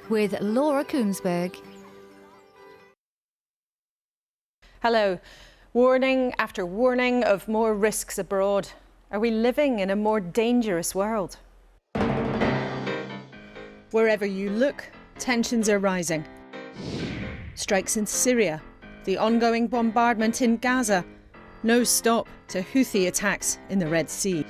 with Laura Kuenssberg. Hello. Warning after warning of more risks abroad. Are we living in a more dangerous world? Wherever you look, tensions are rising. Strikes in Syria, the ongoing bombardment in Gaza, no stop to Houthi attacks in the Red Sea.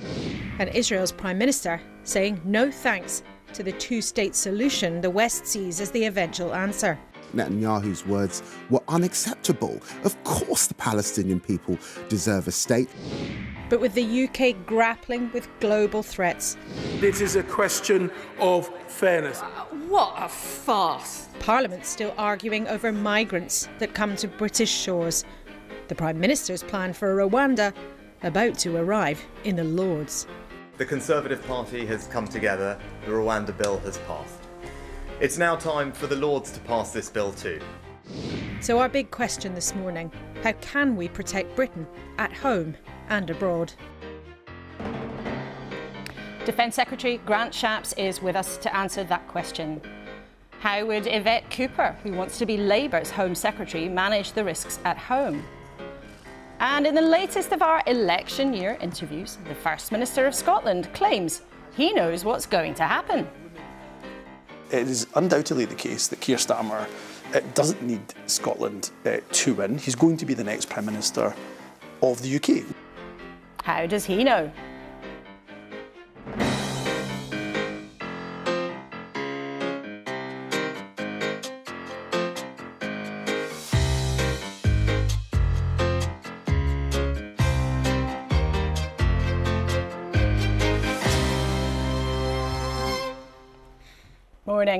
And Israel's Prime Minister saying no thanks to the two-state solution the West sees as the eventual answer. Netanyahu's words were unacceptable. Of course the Palestinian people deserve a state. But with the UK grappling with global threats. This is a question of fairness. What a farce. Parliament still arguing over migrants that come to British shores. The Prime Minister's plan for Rwanda about to arrive in the Lords. The Conservative Party has come together. The Rwanda bill has passed. It's now time for the Lords to pass this bill too. So our big question this morning, how can we protect Britain at home and abroad? Defence Secretary Grant Shapps is with us to answer that question. How would Yvette Cooper, who wants to be Labour's Home Secretary, manage the risks at home? And in the latest of our election year interviews, the First Minister of Scotland claims he knows what's going to happen. It is undoubtedly the case that Keir Starmer doesn't need Scotland to win. He's going to be the next Prime Minister of the UK. How does he know?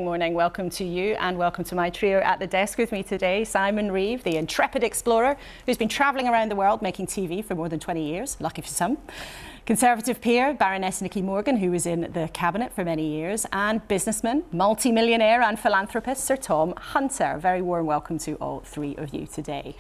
Morning. Welcome to you and welcome to my trio at the desk with me today. Simon Reeve, the intrepid explorer who's been travelling around the world making TV for more than 20 years, lucky for some. Conservative peer, Baroness Nicky Morgan, who was in the Cabinet for many years, and businessman, multi-millionaire and philanthropist Sir Tom Hunter. A very warm welcome to all three of you today.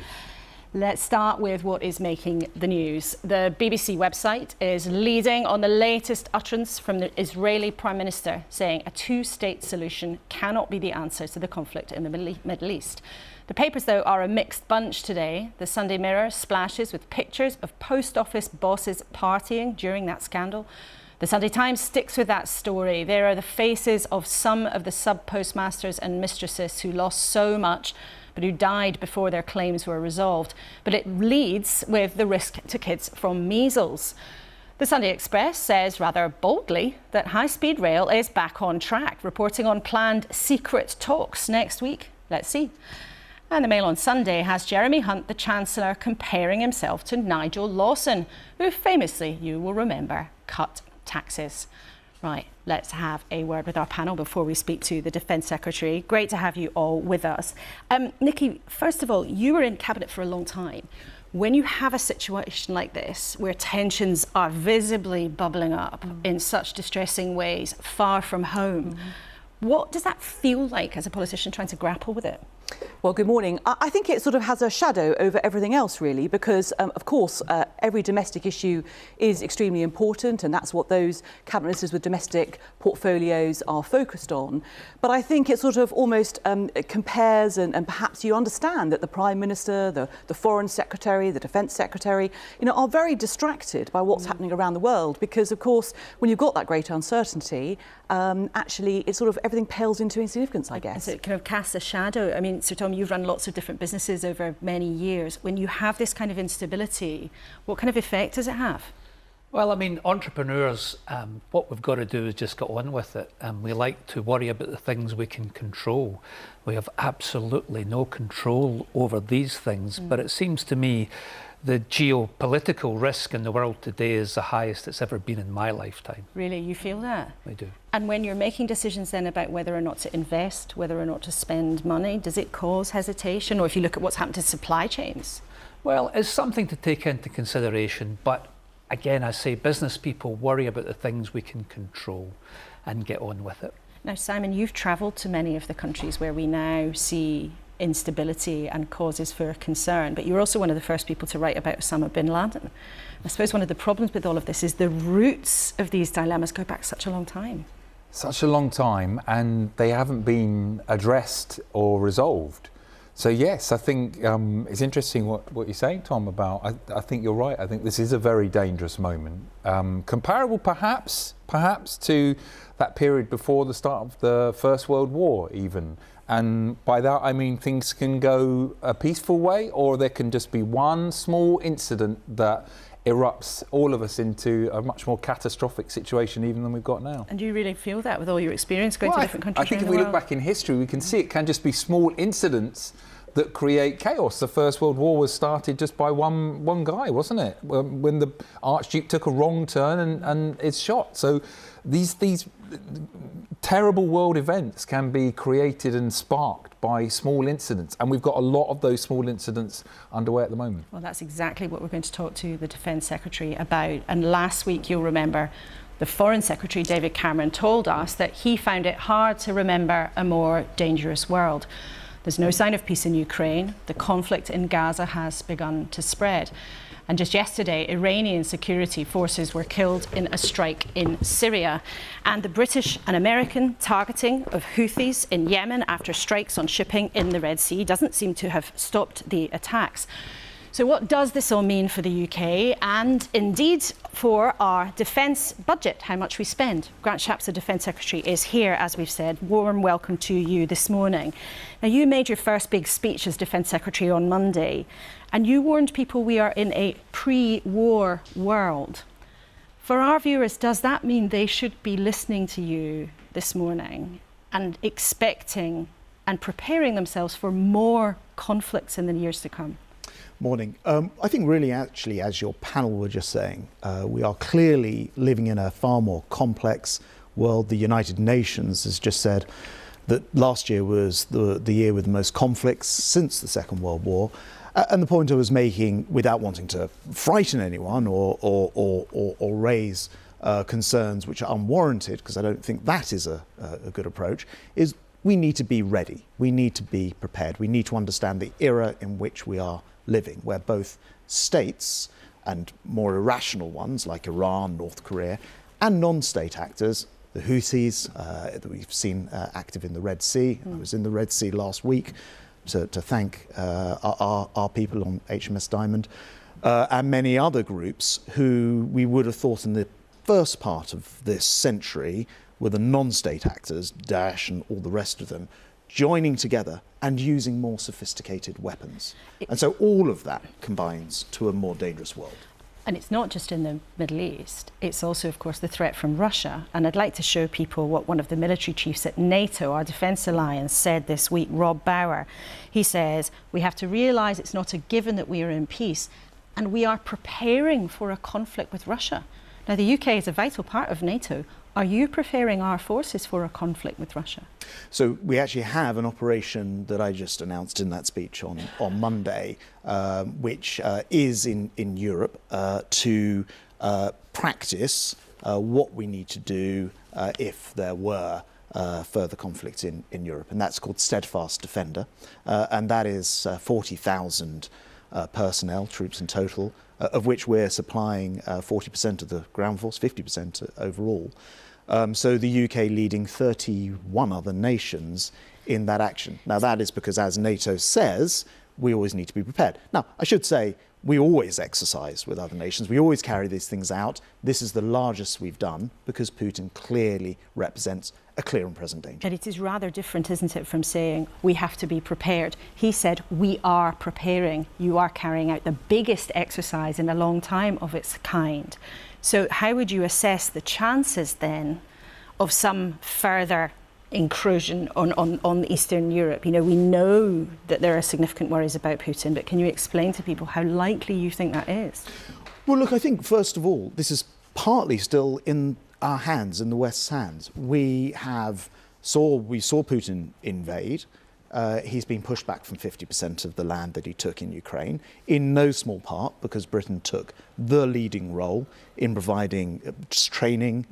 Let's start with what is making the news. The BBC website is leading on the latest utterance from the Israeli Prime Minister saying a two-state solution cannot be the answer to the conflict in the Middle East. The papers, though, are a mixed bunch today. The Sunday Mirror splashes with pictures of post office bosses partying during that scandal. The Sunday Times sticks with that story. There are the faces of some of the sub-postmasters and mistresses who lost so much but who died before their claims were resolved. But it leads with the risk to kids from measles. The Sunday Express says rather boldly that high-speed rail is back on track, reporting on planned secret talks next week. Let's see. And the Mail on Sunday has Jeremy Hunt, the Chancellor, comparing himself to Nigel Lawson, who famously, you will remember, cut taxes. Right, let's have a word with our panel before we speak to the Defence Secretary. Great to have you all with us. Nicky, first of all, you were in Cabinet for a long time. When you have a situation like this, where tensions are visibly bubbling up in such distressing ways, far from home, what does that feel like as a politician trying to grapple with it? Well, good morning. I think it sort of has a shadow over everything else, really, because, of course, every domestic issue is extremely important, and that's what those cabinet ministers with domestic portfolios are focused on. But I think it sort of almost compares, and perhaps you understand that the Prime Minister, the Foreign Secretary, the Defence Secretary, are very distracted by what's happening around the world, because, of course, when you've got that great uncertainty, actually, it sort of everything pales into insignificance, I guess. So it kind of casts a shadow. I mean, Sir Tom, you've run lots of different businesses over many years. When you have this kind of instability, what kind of effect does it have? Well, I mean, entrepreneurs, what we've got to do is just get on with it. We like to worry about the things we can control. We have absolutely no control over these things, but it seems to me the geopolitical risk in the world today is the highest it's ever been in my lifetime. Really, you feel that? I do. And when you're making decisions then about whether or not to invest, whether or not to spend money, does it cause hesitation? Or if you look at what's happened to supply chains? Well, it's something to take into consideration, but again, I say business people worry about the things we can control and get on with it. Now, Simon, you've travelled to many of the countries where we now see instability and causes for concern, but you're also one of the first people to write about Osama bin Laden. I suppose one of the problems with all of this is the roots of these dilemmas go back such a long time. such a long time, and they haven't been addressed or resolved. So yes, I think it's interesting what you're saying, Tom, about, I think you're right. I think this is a very dangerous moment. Comparable perhaps to that period before the start of the First World War even. And by that I mean things can go a peaceful way, or there can just be one small incident that erupts all of us into a much more catastrophic situation even than we've got now. And do you really feel that with all your experience going to different countries? I think if we look back in history, we can see it can just be small incidents that create chaos. The First World War was started just by one guy, wasn't it? When the Archduke took a wrong turn and is shot. So these terrible world events can be created and sparked by small incidents, and we've got a lot of those small incidents underway at the moment. Well, that's exactly what we're going to talk to the Defence Secretary about. And last week, you'll remember, the Foreign Secretary, David Cameron, told us that he found it hard to remember a more dangerous world. There's no sign of peace in Ukraine. The conflict in Gaza has begun to spread. And just yesterday, Iranian security forces were killed in a strike in Syria. And the British and American targeting of Houthis in Yemen after strikes on shipping in the Red Sea doesn't seem to have stopped the attacks. So what does this all mean for the UK and indeed for our defence budget, how much we spend? Grant Shapps, the Defence Secretary, is here, as we've said. Warm welcome to you this morning. Now, you made your first big speech as Defence Secretary on Monday, and you warned people we are in a pre-war world. For our viewers, does that mean they should be listening to you this morning and expecting and preparing themselves for more conflicts in the years to come? Morning. I think really actually, as your panel were just saying, we are clearly living in a far more complex world. The United Nations has just said that last year was the year with the most conflicts since the Second World War. And the point I was making, without wanting to frighten anyone or raise concerns which are unwarranted, because I don't think that is a good approach, is we need to be ready. We need to be prepared. We need to understand the era in which we are living, where both states and more irrational ones like Iran, North Korea, and non-state actors, the Houthis that we've seen active in the Red Sea. I was in the Red Sea last week to thank our people on HMS Diamond, and many other groups who we would have thought in the first part of this century were the non-state actors, Daesh and all the rest of them, joining together and using more sophisticated weapons. And so all of that combines to a more dangerous world. And it's not just in the Middle East, it's also, of course, the threat from Russia. And I'd like to show people what one of the military chiefs at NATO, our defence alliance, said this week, Rob Bauer. He says, we have to realise it's not a given that we are in peace, and we are preparing for a conflict with Russia. Now, the UK is a vital part of NATO. Are you preparing our forces for a conflict with Russia? So we actually have an operation that I just announced in that speech on Monday, which is in Europe to practice what we need to do if there were further conflict in Europe. And that's called Steadfast Defender. And that is 40,000 personnel, troops in total, of which we're supplying 40% of the ground force, 50% overall. So the UK leading 31 other nations in that action. Now that is because, as NATO says, we always need to be prepared. Now, I should say, we always exercise with other nations. We always carry these things out. This is the largest we've done because Putin clearly represents a clear and present danger. But it is rather different, isn't it, from saying we have to be prepared. He said we are preparing. You are carrying out the biggest exercise in a long time of its kind. So how would you assess the chances then of some further incursion on Eastern Europe? You know, we know that there are significant worries about Putin, but can you explain to people how likely you think that is? Well, look, I think first of all, this is partly still in our hands, in the West's hands. We saw Putin invade. He's been pushed back from 50% of the land that he took in Ukraine, in no small part because Britain took the leading role in providing training,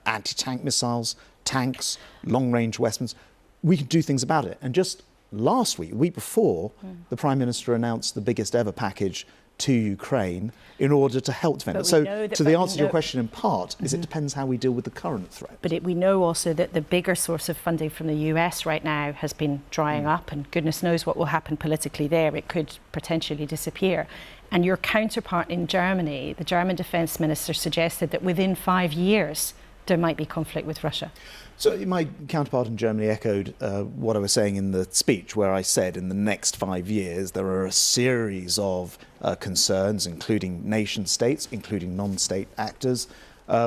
anti-tank missiles, tanks, long-range weapons. We can do things about it. And just last week, a week before, the Prime Minister announced the biggest ever package to Ukraine in order to help defend it. So the answer to your question in part is it depends how we deal with the current threat. But we know also that the bigger source of funding from the US right now has been drying up, and goodness knows what will happen politically there. It could potentially disappear. And your counterpart in Germany, the German defence minister, suggested that within 5 years there might be conflict with Russia. So my counterpart in Germany echoed what I was saying in the speech, where I said in the next 5 years there are a series of concerns, including nation states, including non-state actors,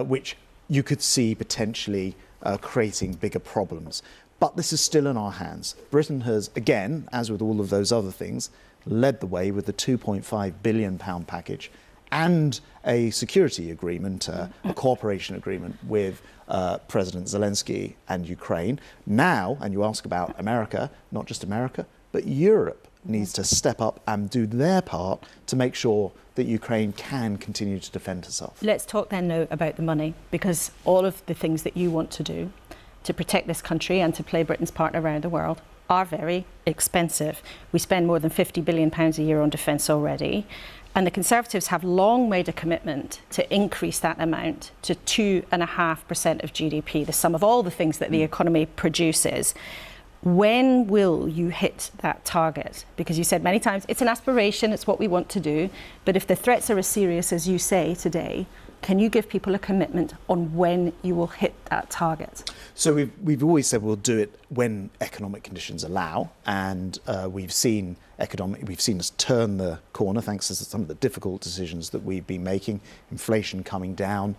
which you could see potentially creating bigger problems. But this is still in our hands. Britain has, again, as with all of those other things, led the way with the £2.5 billion package and a security agreement, a cooperation agreement with President Zelensky and Ukraine. Now, and you ask about America, not just America, but Europe needs to step up and do their part to make sure that Ukraine can continue to defend herself. Let's talk then now about the money, because all of the things that you want to do to protect this country and to play Britain's part around the world are very expensive. We spend more than £50 billion a year on defence already. And the Conservatives have long made a commitment to increase that amount to 2.5% of GDP, the sum of all the things that the economy produces. When will you hit that target? Because you said many times, it's an aspiration, it's what we want to do. But if the threats are as serious as you say today, can you give people a commitment on when you will hit that target? So we've always said we'll do it when economic conditions allow, and we've seen us turn the corner thanks to some of the difficult decisions that we've been making, inflation coming down,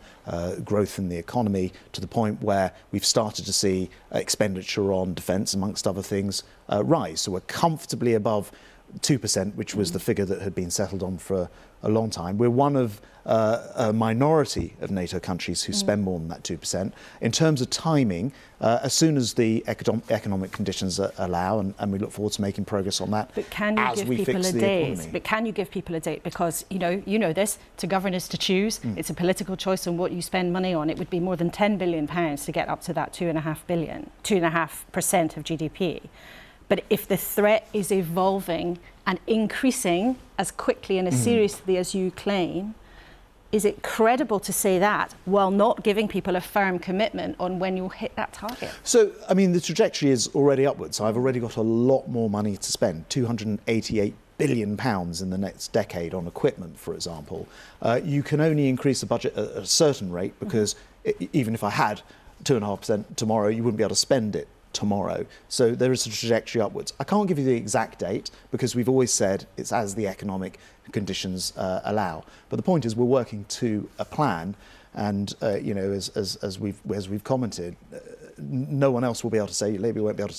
growth in the economy, to the point where we've started to see expenditure on defence, amongst other things, rise. So we're comfortably above 2%, which was the figure that had been settled on for a long time. We're one of a minority of NATO countries who spend more than that 2%. In terms of timing, as soon as the economic conditions allow, and we look forward to making progress on that. But can you give people a date? But can you give people a date? Because you know this: to govern is to choose. It's a political choice on what you spend money on. It would be more than £10 billion to get up to that 2.5% of GDP. But if the threat is evolving and increasing as quickly and as seriously as you claim, is it credible to say that while not giving people a firm commitment on when you'll hit that target? So, I mean, the trajectory is already upwards. I've already got a lot more money to spend, £288 billion in the next decade on equipment, for example. You can only increase the budget at a certain rate because even if I had 2.5% tomorrow, you wouldn't be able to spend it tomorrow. So there is a trajectory upwards. I can't give you the exact date because we've always said it's as the economic conditions allow. But the point is we're working to a plan, and as we've commented, no one else will be able to say, Labour won't be able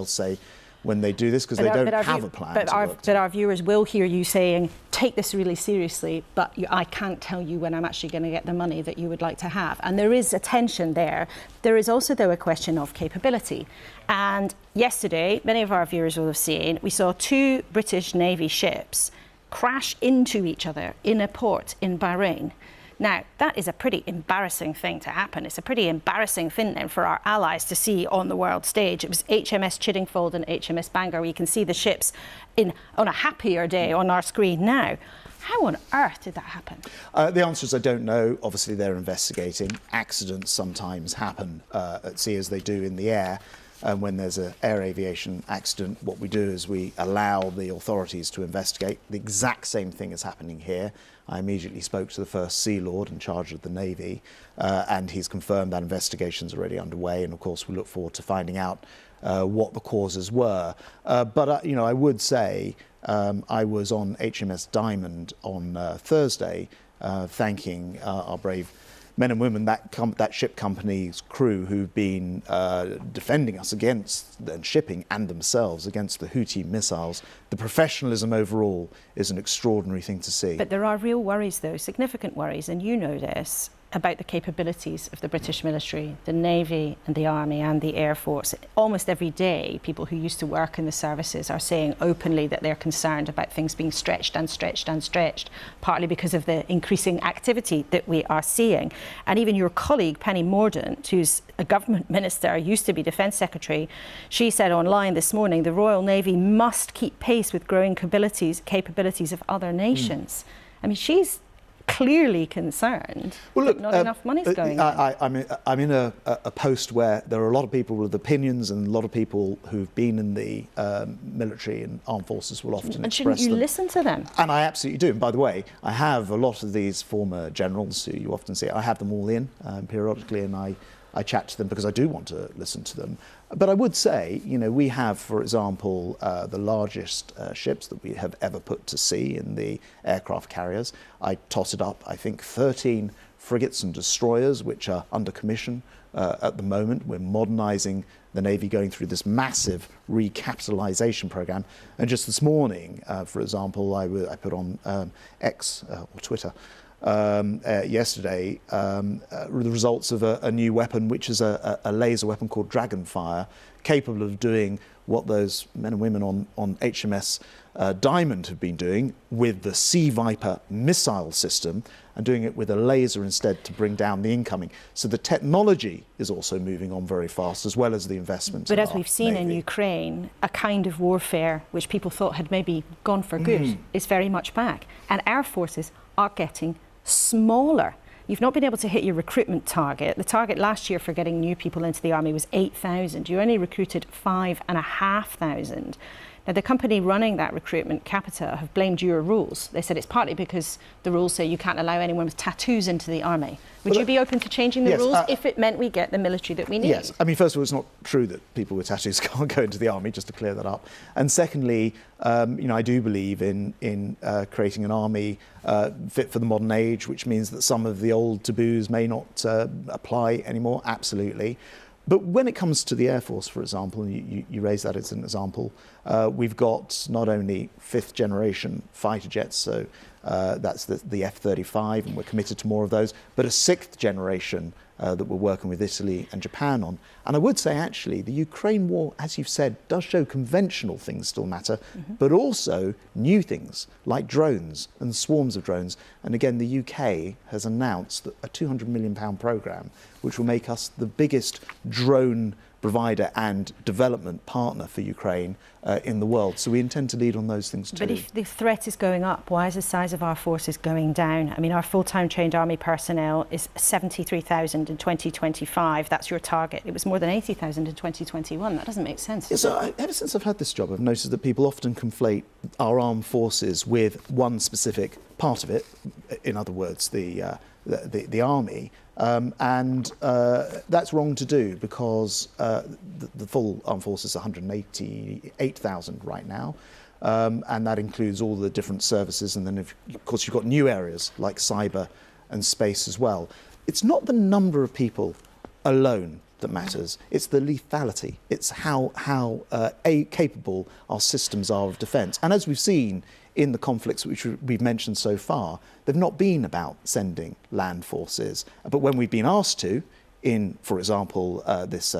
to say when they do this because they don't have a plan. But our viewers will hear you saying, take this really seriously, but I can't tell you when I'm actually going to get the money that you would like to have. And there is a tension there. There is also, though, a question of capability. And yesterday, many of our viewers will have seen, we saw 2 British Navy ships crash into each other in a port in Bahrain. Now, that is a pretty embarrassing thing to happen. It's a pretty embarrassing thing then for our allies to see on the world stage. It was HMS Chiddingfold and HMS Bangor. You can see the ships on a happier day on our screen now. How on earth did that happen? The answer is I don't know. Obviously, they're investigating. Accidents sometimes happen at sea as they do in the air. When there's an air aviation accident, what we do is we allow the authorities to investigate. The exact same thing is happening here. I immediately spoke to the First Sea Lord in charge of the Navy, and he's confirmed that investigation's already underway. And of course, we look forward to finding out what the causes were. But I would say I was on HMS Diamond on Thursday, thanking our brave men and women, that ship company's crew who've been defending us against, and shipping and themselves, against the Houthi missiles. The professionalism overall is an extraordinary thing to see. But there are real worries, though, significant worries, and you know this. about the capabilities of the British military, the Navy and the Army and the Air Force. Almost every day, people who used to work in the services are saying openly that they're concerned about things being stretched and stretched and stretched, partly because of the increasing activity that we are seeing. And even your colleague, Penny Mordaunt, who's a government minister, used to be Defence Secretary, she said online this morning, the Royal Navy must keep pace with growing capabilities of other nations. I mean, she's clearly concerned that not enough money's going in. I'm in a post where there are a lot of people with opinions, and a lot of people who've been in the military and armed forces will often and express shouldn't you them. listen to them? And I absolutely do. And by the way, I have a lot of these former generals who you often see. I have them all in periodically, and I chat to them because I do want to listen to them. But I would say, you know, we have, for example, the largest ships that we have ever put to sea in the aircraft carriers. I totted up, I think, 13 frigates and destroyers, which are under commission at the moment. We're modernising the Navy, going through this massive recapitalisation programme. And just this morning, for example, I put on X, or Twitter, yesterday, the results of a new weapon, which is a laser weapon called Dragonfire, capable of doing what those men and women on HMS Diamond have been doing with the Sea Viper missile system, and doing it with a laser instead to bring down the incoming. So the technology is also moving on very fast, as well as the investment. But as we've seen in Ukraine, a kind of warfare which people thought had maybe gone for good is very much back. And our forces are getting smaller. You've not been able to hit your recruitment target. The target last year for getting new people into the army was 8,000. You only recruited 5,500. Now, the company running that recruitment, Capita, have blamed your rules. They said it's partly because the rules say you can't allow anyone with tattoos into the army. Would you be open to changing the rules if it meant we get the military that we need? Yes. I mean, first of all, it's not true that people with tattoos can't go into the army, just to clear that up. And secondly, you know, I do believe in creating an army fit for the modern age, which means that some of the old taboos may not apply anymore. Absolutely. But when it comes to the Air Force, for example, and you raise that as an example, we've got not only fifth generation fighter jets, so that's the F-35, and we're committed to more of those, but a sixth generation that we're working with Italy and Japan on. And I would say, actually, the Ukraine war, as you've said, does show conventional things still matter, but also new things like drones and swarms of drones. And again, the UK has announced that a £200 million programme, which will make us the biggest drone provider and development partner for Ukraine in the world. So we intend to lead on those things too. But if the threat is going up, why is the size of our forces going down? I mean, our full-time trained army personnel is 73,000 in 2025. That's your target. It was more than 80,000 in 2021. That doesn't make sense. So ever since I've had this job, I've noticed that people often conflate our armed forces with one specific part of it. In other words, the army. And that's wrong to do, because the full armed forces are 188,000 right now, and that includes all the different services, and then of course you've got new areas like cyber and space as well. It's not the number of people alone that matters, it's the lethality. It's how capable our systems are of defence. And as we've seen in the conflicts which we've mentioned so far, they've not been about sending land forces. But when we've been asked to, in, for example, this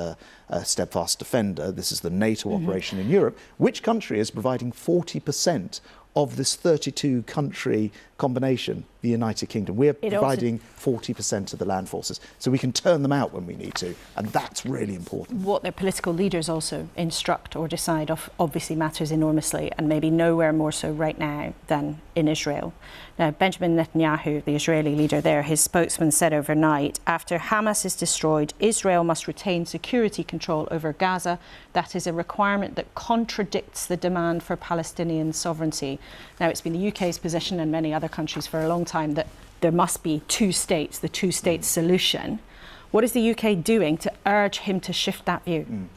Steadfast Defender, this is the NATO operation in Europe, which country is providing 40% of this 32-country combination, the United Kingdom? We're providing 40% of the land forces, so we can turn them out when we need to, and that's really important. What their political leaders also instruct or decide obviously matters enormously, and maybe nowhere more so right now than in Israel. Now, Benjamin Netanyahu, the Israeli leader there, his spokesman said overnight, after Hamas is destroyed, Israel must retain security control over Gaza. That is a requirement that contradicts the demand for Palestinian sovereignty. Now, it's been the UK's position and many other countries for a long time that there must be two states, the two-state solution. What is the UK doing to urge him to shift that view?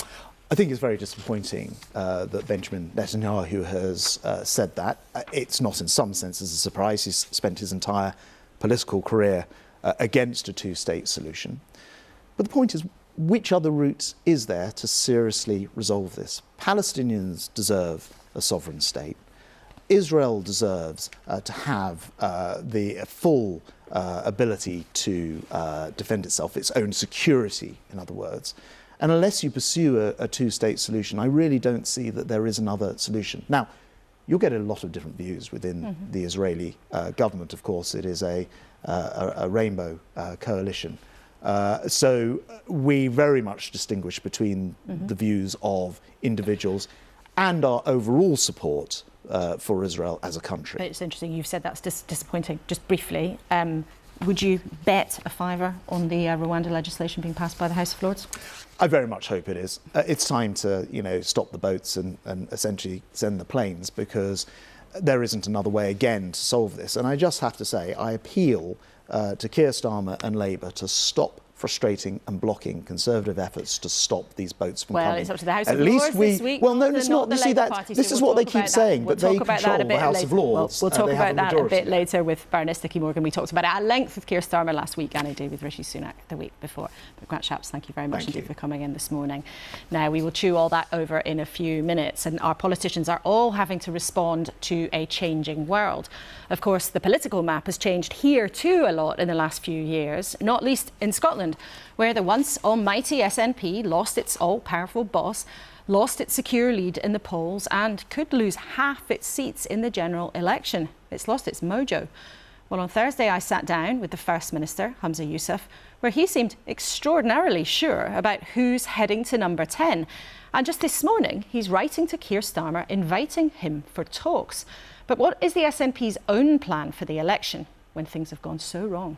I think it's very disappointing that Benjamin Netanyahu has said that. It's not in some senses a surprise. He's spent his entire political career against a two-state solution. But the point is, which other route is there to seriously resolve this? Palestinians deserve a sovereign state. Israel deserves to have the full ability to defend itself, its own security, in other words. And unless you pursue a two-state solution, I really don't see that there is another solution. Now, you'll get a lot of different views within the Israeli government. Of course, it is a rainbow coalition. So we very much distinguish between the views of individuals and our overall support for Israel as a country. It's interesting, you've said that's disappointing. Just briefly, would you bet a fiver on the Rwanda legislation being passed by the House of Lords? I very much hope it is. It's time to, stop the boats and essentially send the planes, because there isn't another way again to solve this. And I just have to say, I appeal to Keir Starmer and Labour to stop frustrating and blocking Conservative efforts to stop these boats from coming. Well, it's up to the House of Lords this week. Well, no, it's not. You see, this is what they keep saying, but they control the House of Lords. We'll talk about that a bit later with Baroness Nicky Morgan. We talked about it at length with Keir Starmer last week, and indeed with Rishi Sunak the week before. But Grant Shapps, thank you very much indeed for coming in this morning. Now, we will chew all that over in a few minutes, and our politicians are all having to respond to a changing world. Of course, the political map has changed here too a lot in the last few years, not least in Scotland, where the once almighty SNP lost its all-powerful boss, lost its secure lead in the polls, and could lose half its seats in the general election. It's lost its mojo. Well, on Thursday, I sat down with the First Minister, Humza Yousaf, where he seemed extraordinarily sure about who's heading to number 10. And just this morning, he's writing to Keir Starmer, inviting him for talks. But what is the SNP's own plan for the election when things have gone so wrong?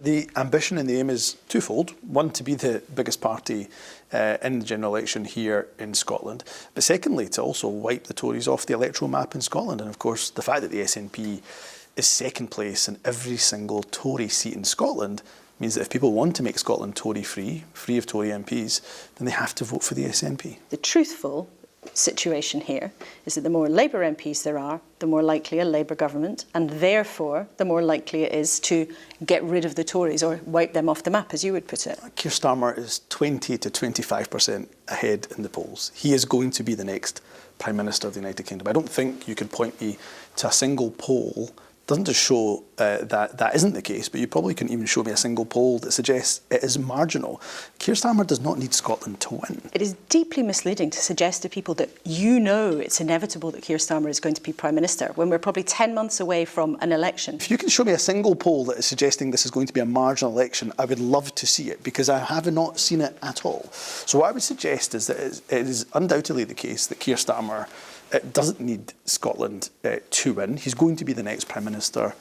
The ambition and the aim is twofold. One, to be the biggest party in the general election here in Scotland. But secondly, to also wipe the Tories off the electoral map in Scotland. And of course, the fact that the SNP is second place in every single Tory seat in Scotland means that if people want to make Scotland Tory-free, free of Tory MPs, then they have to vote for the SNP. The truthful situation here is that the more Labour MPs there are, the more likely a Labour government, and therefore the more likely it is to get rid of the Tories or wipe them off the map, as you would put it. Keir Starmer is 20 to 25% ahead in the polls. He is going to be the next Prime Minister of the United Kingdom. I don't think you could point me to a single poll. Doesn't just show that isn't the case, but you probably couldn't even show me a single poll that suggests it is marginal. Keir Starmer does not need Scotland to win. It is deeply misleading to suggest to people that it's inevitable that Keir Starmer is going to be Prime Minister when we're probably 10 months away from an election. If you can show me a single poll that is suggesting this is going to be a marginal election, I would love to see it, because I have not seen it at all. So what I would suggest is that it is undoubtedly the case that Keir Starmer doesn't need Scotland to win. He's going to be the next Prime Minister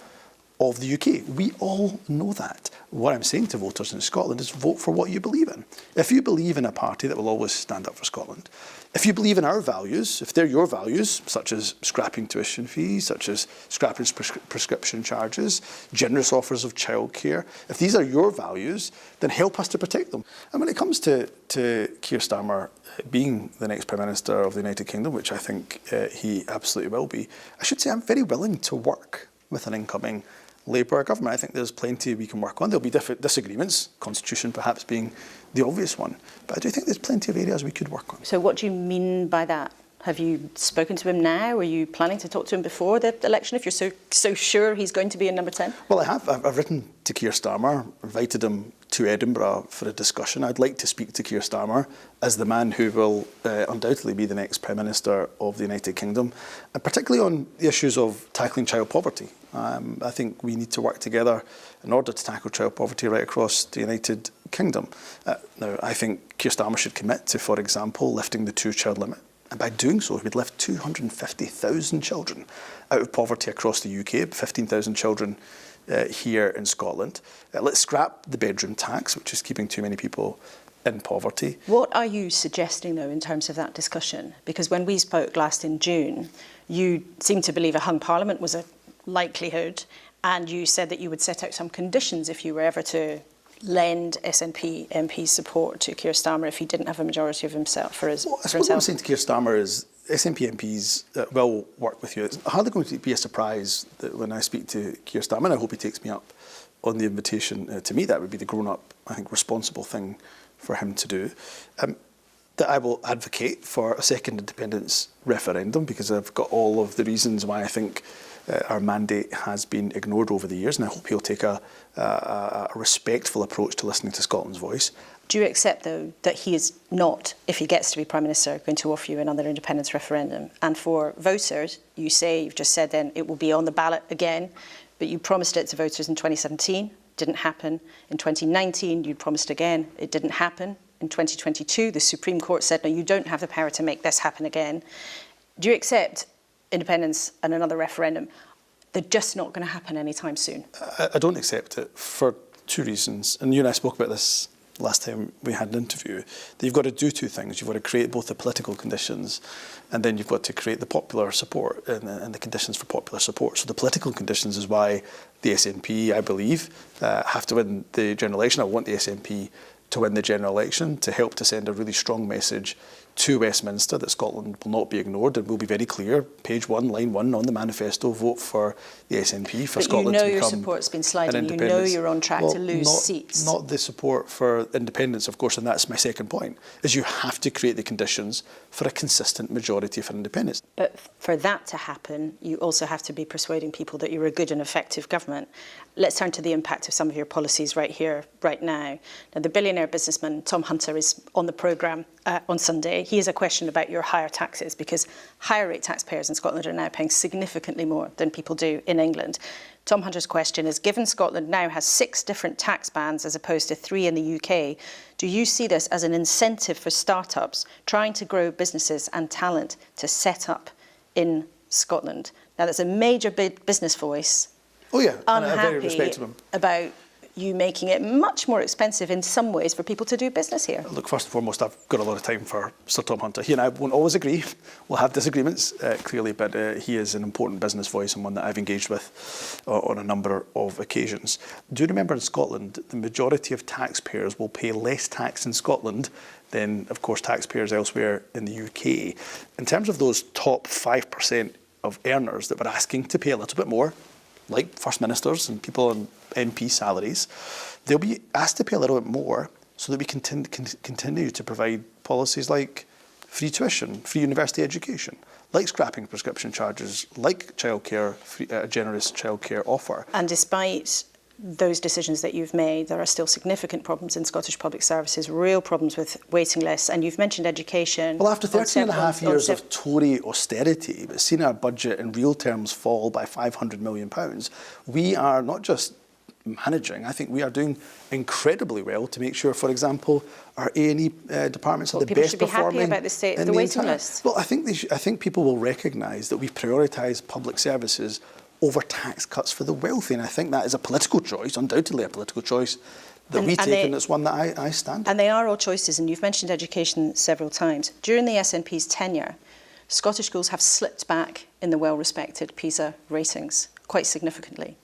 of the UK. We all know that. What I'm saying to voters in Scotland is vote for what you believe in. If you believe in a party that will always stand up for Scotland, if you believe in our values, if they're your values, such as scrapping tuition fees, such as scrapping prescription charges, generous offers of childcare, if these are your values, then help us to protect them. And when it comes to Keir Starmer being the next Prime Minister of the United Kingdom, which I think he absolutely will be, I should say I'm very willing to work with an incoming Labour government. I think there's plenty we can work on. There'll be different disagreements, constitution perhaps being the obvious one, but I do think there's plenty of areas we could work on. So what do you mean by that? Have you spoken to him now? Are you planning to talk to him before the election if you're so sure he's going to be in number 10? Well, I have. I've written to Keir Starmer, invited him to Edinburgh for a discussion. I'd like to speak to Keir Starmer as the man who will undoubtedly be the next Prime Minister of the United Kingdom, and particularly on the issues of tackling child poverty. I think we need to work together in order to tackle child poverty right across the United Kingdom. Now, I think Keir Starmer should commit to, for example, lifting the two-child limit. And by doing so, he would lift 250,000 children out of poverty across the UK, 15,000 children here in Scotland. Let's scrap the bedroom tax, which is keeping too many people in poverty. What are you suggesting, though, in terms of that discussion? Because when we spoke last in June, you seemed to believe a hung parliament was a likelihood, and you said that you would set out some conditions if you were ever to lend SNP MP support to Keir Starmer if he didn't have a majority of himself for his. Well, I suppose what I'm saying to Keir Starmer is SNP MPs will work with you. It's hardly going to be a surprise that when I speak to Keir Starmer, and I hope he takes me up on the invitation to meet. That would be the grown-up, I think, responsible thing for him to do. That I will advocate for a second independence referendum, because I've got all of the reasons why I think our mandate has been ignored over the years, and I hope he'll take a respectful approach to listening to Scotland's voice. Do you accept, though, that he is not, if he gets to be Prime Minister, going to offer you another independence referendum? And for voters, you've just said then it will be on the ballot again, but you promised it to voters in 2017, didn't happen. In 2019, you promised again, it didn't happen. In 2022, the Supreme Court said, no, you don't have the power to make this happen again. Do you accept independence and another referendum? They're just not going to happen anytime soon. I don't accept it for two reasons, and you and I spoke about this last time we had an interview, that you've got to do two things. You've got to create both the political conditions, and then you've got to create the popular support and the conditions for popular support. So the political conditions is why the SNP, I believe, have to win the general election. I want the SNP to win the general election to help to send a really strong message to Westminster that Scotland will not be ignored and will be very clear. Page 1, line 1 on the manifesto, vote for the SNP for Scotland to become. But you know your support's been sliding. You know you're on track to lose seats. Not the support for independence, of course, and that's my second point, is you have to create the conditions for a consistent majority for independence. But for that to happen, you also have to be persuading people that you're a good and effective government. Let's turn to the impact of some of your policies right here, right now. Now, the billionaire businessman Tom Hunter is on the programme on Sunday. He has a question about your higher taxes, because higher rate taxpayers in Scotland are now paying significantly more than people do in England. Tom Hunter's question is, given Scotland now has 6 different tax bands as opposed to 3 in the UK, do you see this as an incentive for startups trying to grow businesses and talent to set up in Scotland? Now, that's a major business voice. Oh yeah, unhappy about you making it much more expensive in some ways for people to do business here. Look, first and foremost, I've got a lot of time for Sir Tom Hunter. He and I won't always agree. We'll have disagreements, clearly, but he is an important business voice and one that I've engaged with on a number of occasions. Do remember in Scotland, the majority of taxpayers will pay less tax in Scotland than, of course, taxpayers elsewhere in the UK. In terms of those top 5% of earners that we're asking to pay a little bit more, like First Ministers and people on MP salaries, they'll be asked to pay a little bit more so that we continue to provide policies like free tuition, free university education, like scrapping prescription charges, like childcare, a generous childcare offer. And despite those decisions that you've made, there are still significant problems in Scottish public services, real problems with waiting lists, and you've mentioned education. Well, after 13 and a half years of Tory austerity, but seeing our budget in real terms fall by £500 million, we are not just managing, I think we are doing incredibly well to make sure, for example, our A&E departments are the best performing. People should be happy about the state of the waiting list. Well, I think people will recognise that we've prioritised public services over tax cuts for the wealthy, and I think that is a political choice, undoubtedly a political choice that we take, and it's one that I stand. And they are all choices, and you've mentioned education several times. During the SNP's tenure, Scottish schools have slipped back in the well-respected PISA ratings quite significantly,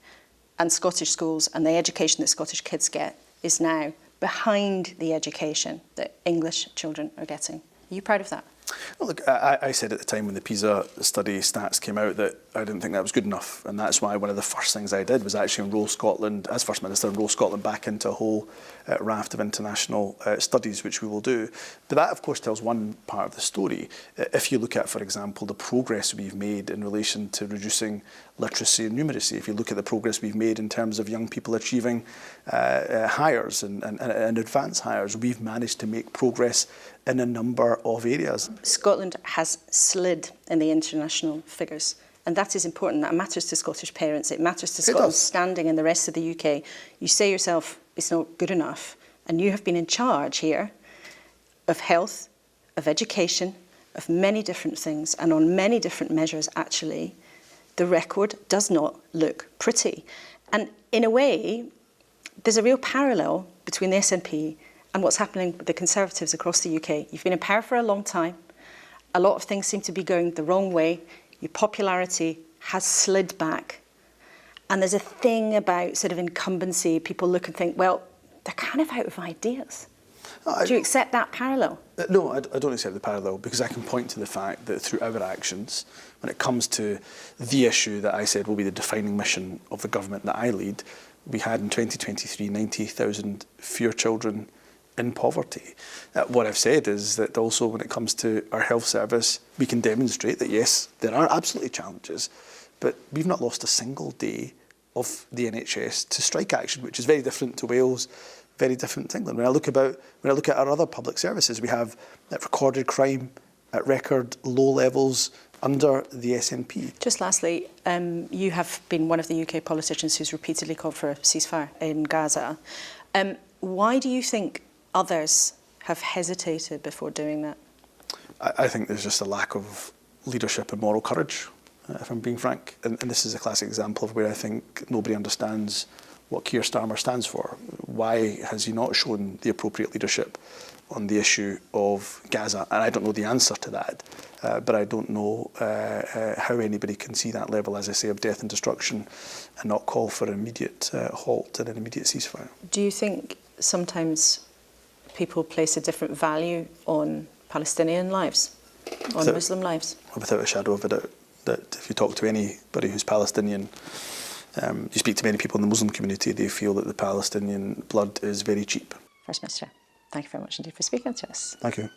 and Scottish schools and the education that Scottish kids get is now behind the education that English children are getting. Are you proud of that? Well, look, I said at the time when the PISA study stats came out that I didn't think that was good enough, and that's why one of the first things I did was actually enrol Scotland, as First Minister, enrol Scotland back into a whole raft of international studies, which we will do. But that, of course, tells one part of the story. If you look at, for example, the progress we've made in relation to reducing literacy and numeracy, if you look at the progress we've made in terms of young people achieving hires and advanced hires, we've managed to make progress in a number of areas. Scotland has slid in the international figures, and that is important. That matters to Scottish parents. It matters to Scotland's standing in the rest of the UK. You say yourself it's not good enough, and you have been in charge here of health, of education, of many different things, and on many different measures, actually, the record does not look pretty. And in a way, there's a real parallel between the SNP and what's happening with the Conservatives across the UK. You've been in power for a long time. A lot of things seem to be going the wrong way. Your popularity has slid back. And there's a thing about sort of incumbency. People look and think, well, they're kind of out of ideas. Do you accept that parallel? No, I don't accept the parallel, because I can point to the fact that through our actions, when it comes to the issue that I said will be the defining mission of the government that I lead, we had in 2023 90,000 fewer children in poverty. What I've said is that also when it comes to our health service, we can demonstrate that yes, there are absolutely challenges, but we've not lost a single day of the NHS to strike action, which is very different to Wales, very different to England. When I look at our other public services, we have recorded crime at record low levels under the SNP. Just lastly, you have been one of the UK politicians who's repeatedly called for a ceasefire in Gaza. Why do you think others have hesitated before doing that? I think there's just a lack of leadership and moral courage, if I'm being frank. And this is a classic example of where I think nobody understands what Keir Starmer stands for. Why has he not shown the appropriate leadership on the issue of Gaza? And I don't know the answer to that, but I don't know how anybody can see that level, as I say, of death and destruction and not call for an immediate halt and an immediate ceasefire. Do you think sometimes people place a different value on Palestinian lives, on Muslim lives? Without a shadow of a doubt, that if you talk to anybody who's Palestinian, you speak to many people in the Muslim community, they feel that the Palestinian blood is very cheap. First Minister, thank you very much indeed for speaking to us. Thank you.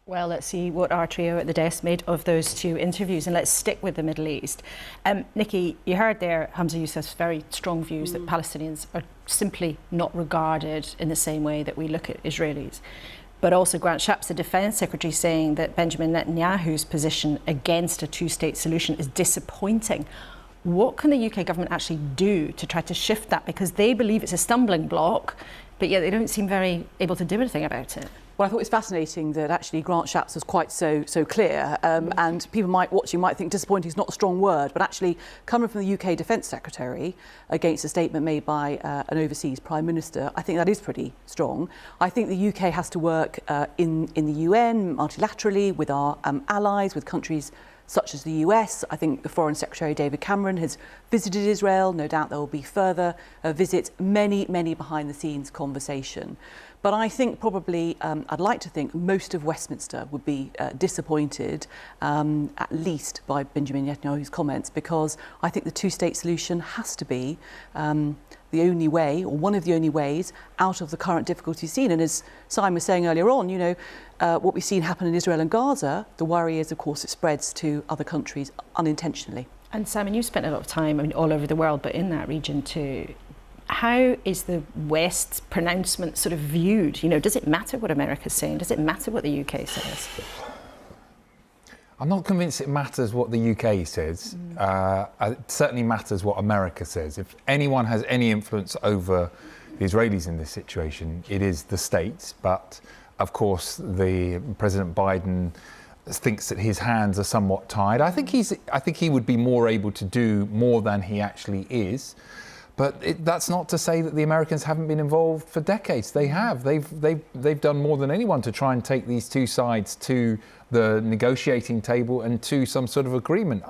Well, let's see what our trio at the desk made of those two interviews, and let's stick with the Middle East. Nikki, you heard there Humza Yousaf's very strong views that Palestinians are simply not regarded in the same way that we look at Israelis. But also Grant Shapps, the Defence Secretary, saying that Benjamin Netanyahu's position against a two-state solution is disappointing. What can the UK government actually do to try to shift that? Because they believe it's a stumbling block, but yet they don't seem very able to do anything about it. Well, I thought it was fascinating that actually Grant Shapps was quite so clear, and people watching might think disappointing is not a strong word, but actually coming from the UK Defence Secretary against a statement made by an overseas Prime Minister, I think that is pretty strong. I think the UK has to work in the UN multilaterally with our allies, with countries such as the US. I think the Foreign Secretary David Cameron has visited Israel. No doubt there will be further visits, many behind the scenes conversation. But I think probably, I'd like to think most of Westminster would be disappointed, at least by Benjamin Netanyahu's comments, because I think the two-state solution has to be the only way, or one of the only ways, out of the current difficulties seen. And as Simon was saying earlier on, you know, what we've seen happen in Israel and Gaza, the worry is, of course, it spreads to other countries unintentionally. And Simon, you spent a lot of time all over the world, but in that region too. How is the West's pronouncement sort of viewed? You know, does it matter what America's saying? Does it matter what the UK says? I'm not convinced it matters what the UK says. It certainly matters what America says. If anyone has any influence over the Israelis in this situation, it is the States. But of course, the President Biden thinks that his hands are somewhat tied. I think he would be more able to do more than he actually is. But that's not to say that the Americans haven't been involved for decades. They have. They've done more than anyone to try and take these two sides to the negotiating table and to some sort of agreement.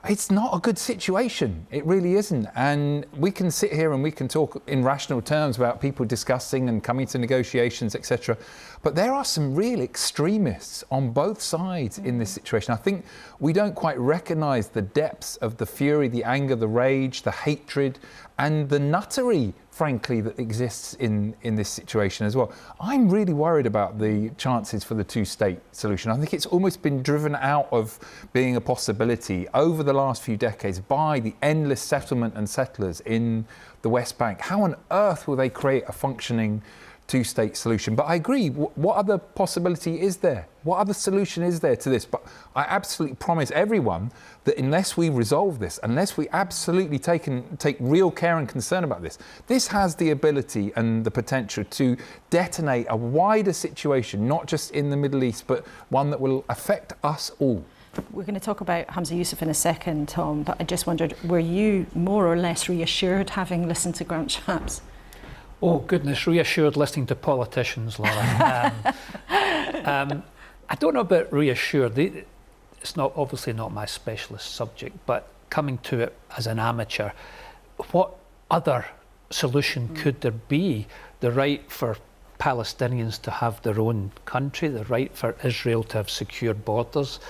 It's not a good situation. It really isn't. And we can sit here and we can talk in rational terms about people discussing and coming to negotiations, etc. But there are some real extremists on both sides in this situation. I think we don't quite recognise the depths of the fury, the anger, the rage, the hatred, and the nuttery, frankly, that exists in this situation as well. I'm really worried about the chances for the two-state solution. I think it's almost been driven out of being a possibility over the last few decades by the endless settlement and settlers in the West Bank. How on earth will they create a functioning two-state solution? But I agree, what other possibility is there? What other solution is there to this? But I absolutely promise everyone that unless we resolve this, unless we absolutely take real care and concern about this, this has the ability and the potential to detonate a wider situation, not just in the Middle East, but one that will affect us all. We're going to talk about Humza Yousaf in a second, Tom, but I just wondered, were you more or less reassured having listened to Grant Shapps? Oh, goodness, reassured listening to politicians, Laura. I don't know about reassured. It's obviously not my specialist subject, but coming to it as an amateur, what other solution could there be? The right for Palestinians to have their own country, the right for Israel to have secure borders.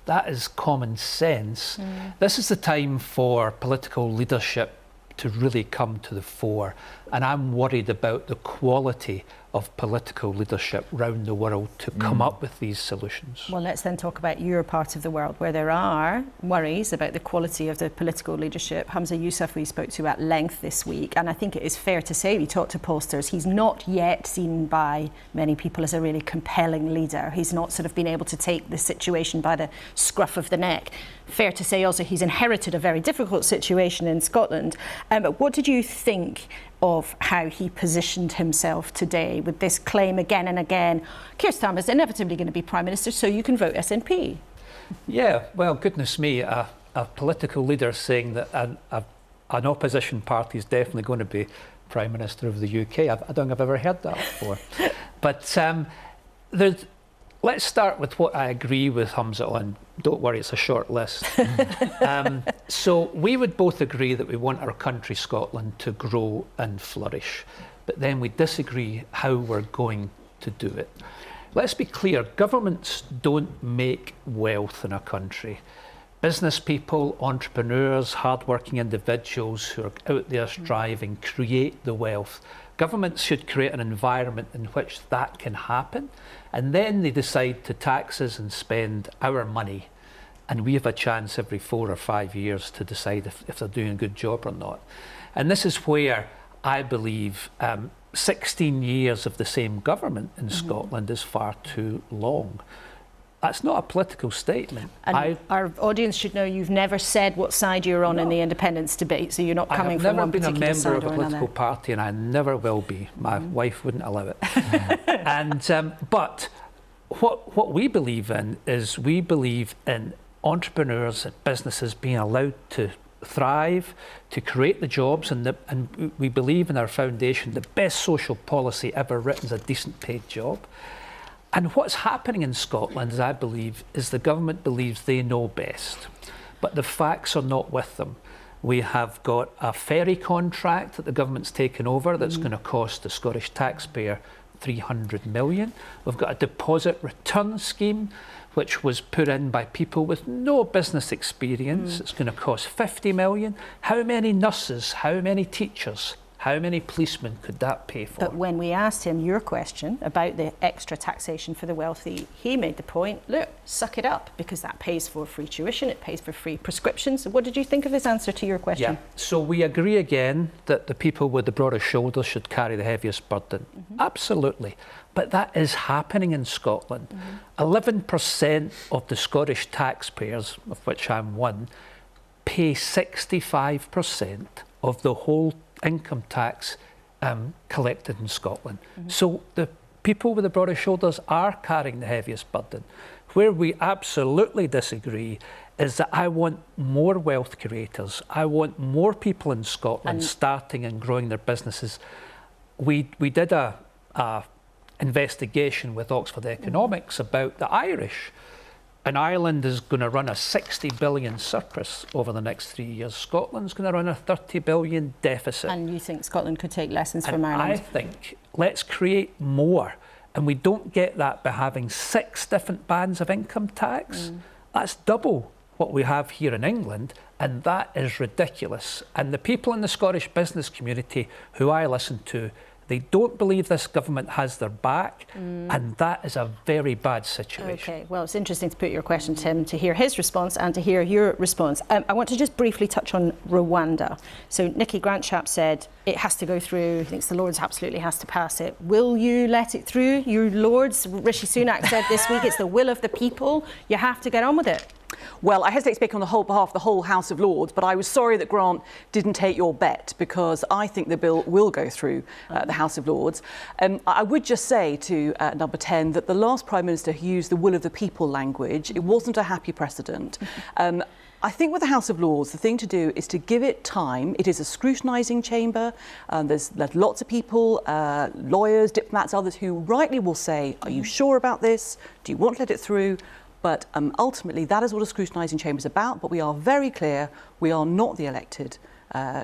That is common sense. This is the time for political leadership to really come to the fore And I'm worried about the quality of political leadership round the world to come up with these solutions. Well, let's then talk about your part of the world where there are worries about the quality of the political leadership. Humza Yousaf we spoke to at length this week, and I think it is fair to say, we talked to pollsters, he's not yet seen by many people as a really compelling leader. He's not sort of been able to take the situation by the scruff of the neck. Fair to say also he's inherited a very difficult situation in Scotland. But what did you think of how he positioned himself today with this claim again and again, Keir Starmer is inevitably going to be Prime Minister, so you can vote SNP? Yeah, well, goodness me, a political leader saying that an opposition party is definitely going to be Prime Minister of the UK. I don't think I've ever heard that before. But let's start with what I agree with Humza on. Don't worry, it's a short list. So we would both agree that we want our country, Scotland, to grow and flourish. But then we disagree how we're going to do it. Let's be clear, governments don't make wealth in a country. Business people, entrepreneurs, hard-working individuals who are out there striving create the wealth. Governments should create an environment in which that can happen, and then they decide to tax us and spend our money, and we have a chance every 4 or 5 years to decide if they're doing a good job or not. And this is where I believe 16 years of the same government in Scotland is far too long. That's not a political statement. And our audience should know you've never said what side you're on in the independence debate, so you're not coming from one particular side or another. I've never been a member of a political party, and I never will be. My wife wouldn't allow it. And but what we believe in is we believe in entrepreneurs and businesses being allowed to thrive, to create the jobs, and we believe in our foundation the best social policy ever written is a decent paid job. And what's happening in Scotland, as I believe, is the government believes they know best, but the facts are not with them. We have got a ferry contract that the government's taken over that's going to cost the Scottish taxpayer 300 million. We've got a deposit return scheme which was put in by people with no business experience. It's going to cost 50 million. How many nurses, how many teachers, how many policemen could that pay for? But when we asked him your question about the extra taxation for the wealthy, he made the point, look, suck it up, because that pays for free tuition, it pays for free prescriptions. What did you think of his answer to your question? Yeah, so we agree again that the people with the broadest shoulders should carry the heaviest burden. Absolutely. But that is happening in Scotland. 11% of the Scottish taxpayers, of which I'm one, pay 65% of the whole income tax collected in Scotland. So the people with the broadest shoulders are carrying the heaviest burden. Where we absolutely disagree is that I want more wealth creators. I want more people in Scotland starting and growing their businesses. We did a investigation with Oxford Economics about the Irish. And Ireland is going to run a 60 billion surplus over the next 3 years. Scotland's going to run a 30 billion deficit. And you think Scotland could take lessons from Ireland? I think let's create more. And we don't get that by having 6 different bands of income tax. That's double what we have here in England, and that is ridiculous. And the people in the Scottish business community who I listen to, they don't believe this government has their back, and that is a very bad situation. Okay, well, it's interesting to put your question to him, to hear his response and to hear your response. I want to just briefly touch on Rwanda. So Grant Shapps said it has to go through, he thinks the Lords absolutely has to pass it. Will you let it through? Your Lords, Rishi Sunak said this week, it's the will of the people. You have to get on with it. Well, I hesitate to speak on the whole behalf of the whole House of Lords, but I was sorry that Grant didn't take your bet, because I think the bill will go through the House of Lords. I would just say to number 10 that the last Prime Minister who used the will of the people language, it wasn't a happy precedent. I think with the House of Lords, the thing to do is to give it time. It is a scrutinising chamber. There's lots of people, lawyers, diplomats, others who rightly will say, are you sure about this? Do you want to let it through? But ultimately, that is what a scrutinising chamber is about. But we are very clear, we are not the elected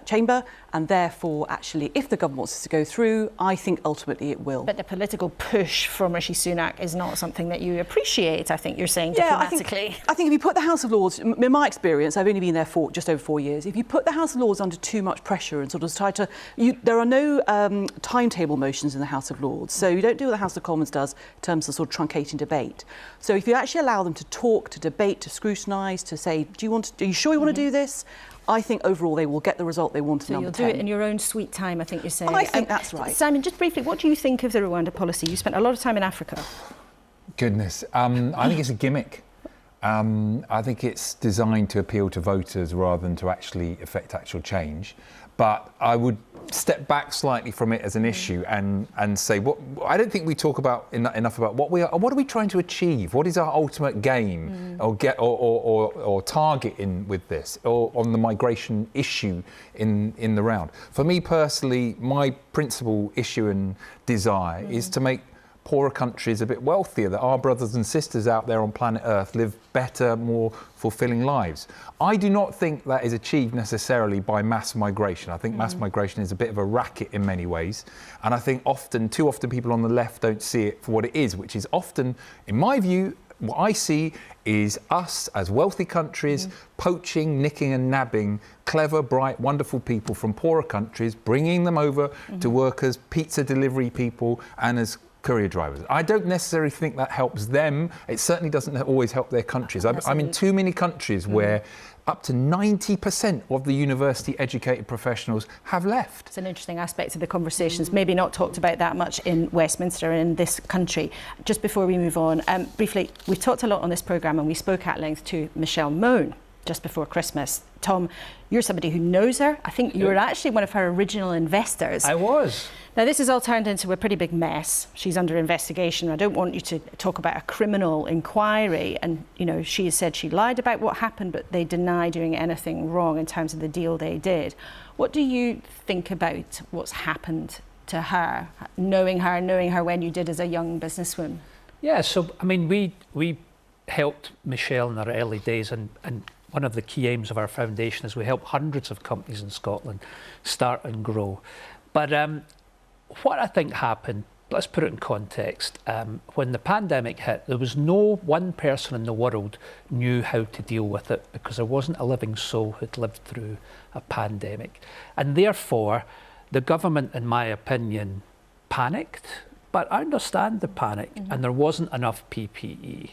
chamber, and therefore, actually, if the government wants this to go through, I think ultimately it will. But the political push from Rishi Sunak is not something that you appreciate, I think you're saying, diplomatically. I think if you put the House of Lords, in my experience, I've only been there for just over 4 years, if you put the House of Lords under too much pressure and sort of try to... there are no timetable motions in the House of Lords, so you don't do what the House of Commons does in terms of sort of truncating debate. So if you actually allow them to talk, to debate, to scrutinise, to say, are you sure you want to do this? I think overall they will get the result they want in number 10. So you'll do it in your own sweet time, I think you're saying. I think that's right. Simon, just briefly, what do you think of the Rwanda policy? You spent a lot of time in Africa. Goodness, I think it's a gimmick. I think it's designed to appeal to voters rather than to actually affect actual change. But I would step back slightly from it as an issue and say, I don't think we talk about enough about what are we trying to achieve? What is our ultimate game or target with this, or on the migration issue in the round? For me personally, my principal issue and desire is to make poorer countries a bit wealthier, that our brothers and sisters out there on planet Earth live better, more fulfilling lives. I do not think that is achieved necessarily by mass migration. I think mass migration is a bit of a racket in many ways, and I think too often people on the left don't see it for what it is, which is often, in my view, what I see is us as wealthy countries poaching, nicking and nabbing clever, bright, wonderful people from poorer countries, bringing them over to work as pizza delivery people and as courier drivers. I don't necessarily think that helps them. It certainly doesn't always help their countries. I'm in too many countries where up to 90% of the university educated professionals have left. It's an interesting aspect of the conversations, maybe not talked about that much in Westminster and in this country. Just before we move on, briefly, we've talked a lot on this programme and we spoke at length to Michelle Mone just before Christmas. Tom, you're somebody who knows her. I think you were actually one of her original investors. I was. Now, this has all turned into a pretty big mess. She's under investigation. I don't want you to talk about a criminal inquiry. And, you know, she has said she lied about what happened, but they deny doing anything wrong in terms of the deal they did. What do you think about what's happened to her, knowing her when you did as a young businesswoman? Yeah, so, I mean, we helped Michelle in her early days, and one of the key aims of our foundation is we help hundreds of companies in Scotland start and grow. But what I think happened, let's put it in context. When the pandemic hit, there was no one person in the world knew how to deal with it, because there wasn't a living soul who'd lived through a pandemic. And therefore, the government, in my opinion, panicked. But I understand the panic, and there wasn't enough PPE.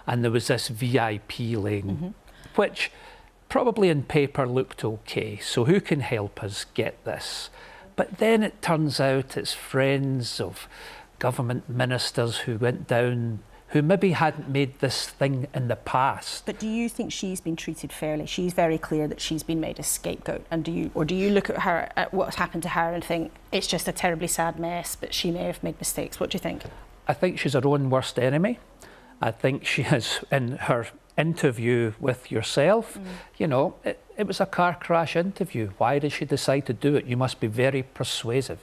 And there was this VIP lane, which probably in paper looked okay. So who can help us get this? But then it turns out it's friends of government ministers who went down, who maybe hadn't made this thing in the past. But do you think she's been treated fairly? She's very clear that she's been made a scapegoat. And do you look at her, at what's happened to her, and think it's just a terribly sad mess, but she may have made mistakes? What do you think? I think she's her own worst enemy. I think she has, in her interview with yourself, you know, it was a car crash interview. Why did she decide to do it? You must be very persuasive.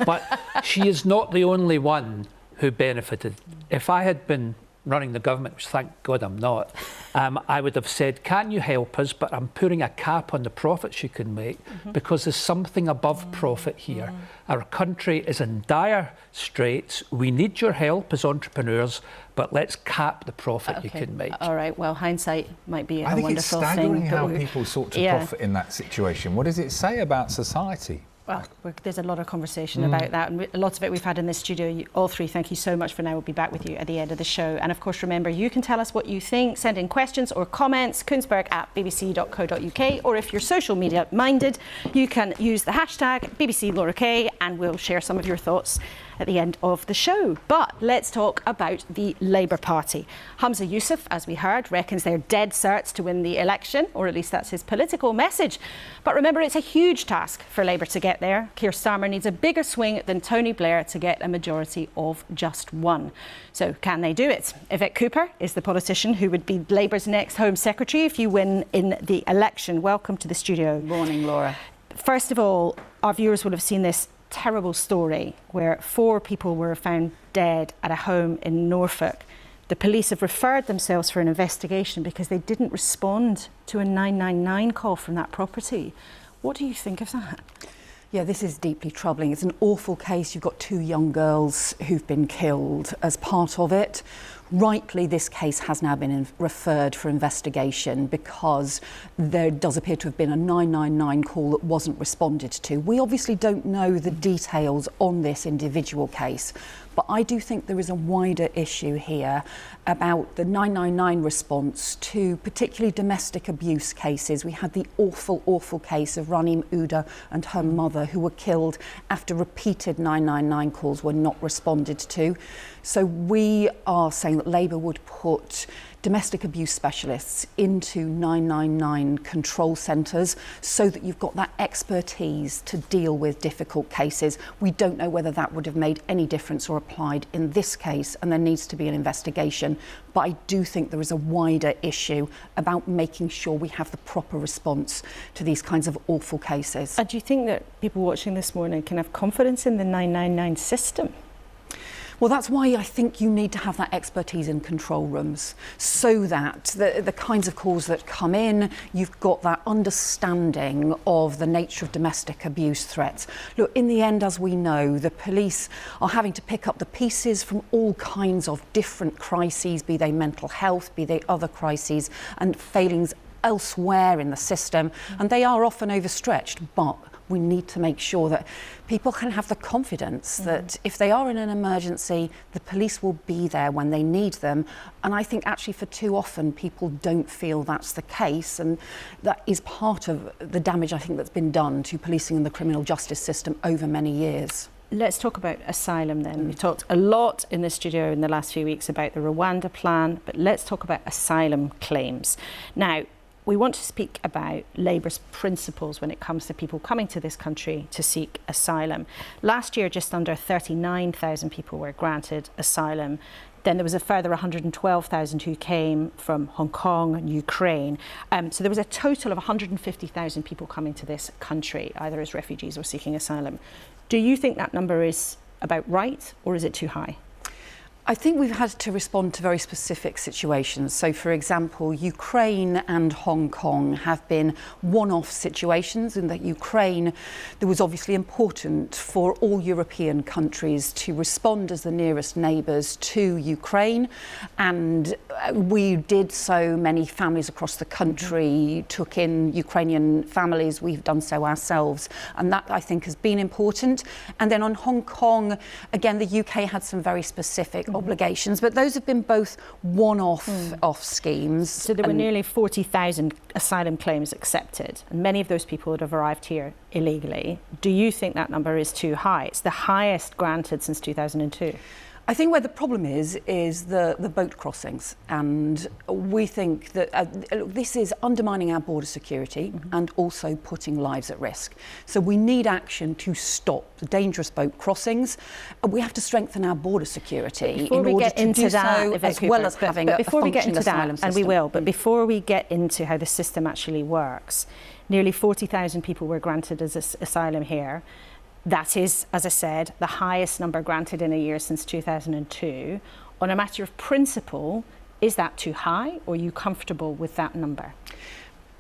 But she is not the only one who benefited. If I had been running the government, which thank God I'm not, I would have said, can you help us? But I'm putting a cap on the profits you can make, because there's something above profit here. Our country is in dire straits. We need your help as entrepreneurs, but let's cap the profit you can make. All right, well, hindsight might be a wonderful thing. I think it's staggering how people sought to profit in that situation. What does it say about society? Well, there's a lot of conversation about that, and a lot of it we've had in this studio. All three, thank you so much for now. We'll be back with you at the end of the show. And of course, remember, you can tell us what you think. Send in questions or comments, kuenssberg@bbc.co.uk, or if you're social media minded, you can use the hashtag BBC Laura K, and we'll share some of your thoughts at the end of the show. But let's talk about the Labour Party. Humza Yousaf, as we heard, reckons they're dead certs to win the election, or at least that's his political message. But remember, it's a huge task for Labour to get there. Keir Starmer needs a bigger swing than Tony Blair to get a majority of just one. So can they do it? Yvette Cooper is the politician who would be Labour's next Home Secretary if you win in the election. Welcome to the studio. Morning, Laura. First of all, our viewers will have seen this terrible story where 4 people were found dead at a home in Norfolk. The police have referred themselves for an investigation because they didn't respond to a 999 call from that property. What do you think of that? Yeah, this is deeply troubling. It's an awful case. You've got 2 young girls who've been killed as part of it. Rightly, this case has now been referred for investigation because there does appear to have been a 999 call that wasn't responded to. We obviously don't know the details on this individual case, but I do think there is a wider issue here about the 999 response to particularly domestic abuse cases. We had the awful, awful case of Ranim Uda and her mother who were killed after repeated 999 calls were not responded to. So we are saying that Labour would put domestic abuse specialists into 999 control centres so that you've got that expertise to deal with difficult cases. We don't know whether that would have made any difference or applied in this case, and there needs to be an investigation. But I do think there is a wider issue about making sure we have the proper response to these kinds of awful cases. And do you think that people watching this morning can have confidence in the 999 system? Well, that's why I think you need to have that expertise in control rooms so that the kinds of calls that come in, you've got that understanding of the nature of domestic abuse threats. Look, in the end, as we know, the police are having to pick up the pieces from all kinds of different crises, be they mental health, be they other crises and failings elsewhere in the system, and they are often overstretched, but we need to make sure that people can have the confidence that if they are in an emergency, the police will be there when they need them. And I think actually for too often people don't feel that's the case, and that is part of the damage I think that's been done to policing and the criminal justice system over many years. Let's talk about asylum then. We've talked a lot in the studio in the last few weeks about the Rwanda plan, but let's talk about asylum claims. Now, we want to speak about Labour's principles when it comes to people coming to this country to seek asylum. Last year, just under 39,000 people were granted asylum. Then there was a further 112,000 who came from Hong Kong and Ukraine. So there was a total of 150,000 people coming to this country, either as refugees or seeking asylum. Do you think that number is about right, or is it too high? I think we've had to respond to very specific situations. So, for example, Ukraine and Hong Kong have been one-off situations in that Ukraine, it was obviously important for all European countries to respond as the nearest neighbours to Ukraine. And we did so, many families across the country took in Ukrainian families. We've done so ourselves. And that, I think, has been important. And then on Hong Kong, again, the UK had some very specific obligations, but those have been both one-off schemes. So there were nearly 40,000 asylum claims accepted, and many of those people would have arrived here illegally. Do you think that number is too high? It's the highest granted since 2002. I think where the problem is the boat crossings, and we think that this is undermining our border security and also putting lives at risk. So we need action to stop the dangerous boat crossings. We have to strengthen our border security in order to do so, as well as having a functioning asylum system. And we will, but before we get into how the system actually works, nearly 40,000 people were granted as asylum here. That is, as I said, the highest number granted in a year since 2002. On a matter of principle, is that too high, or are you comfortable with that number?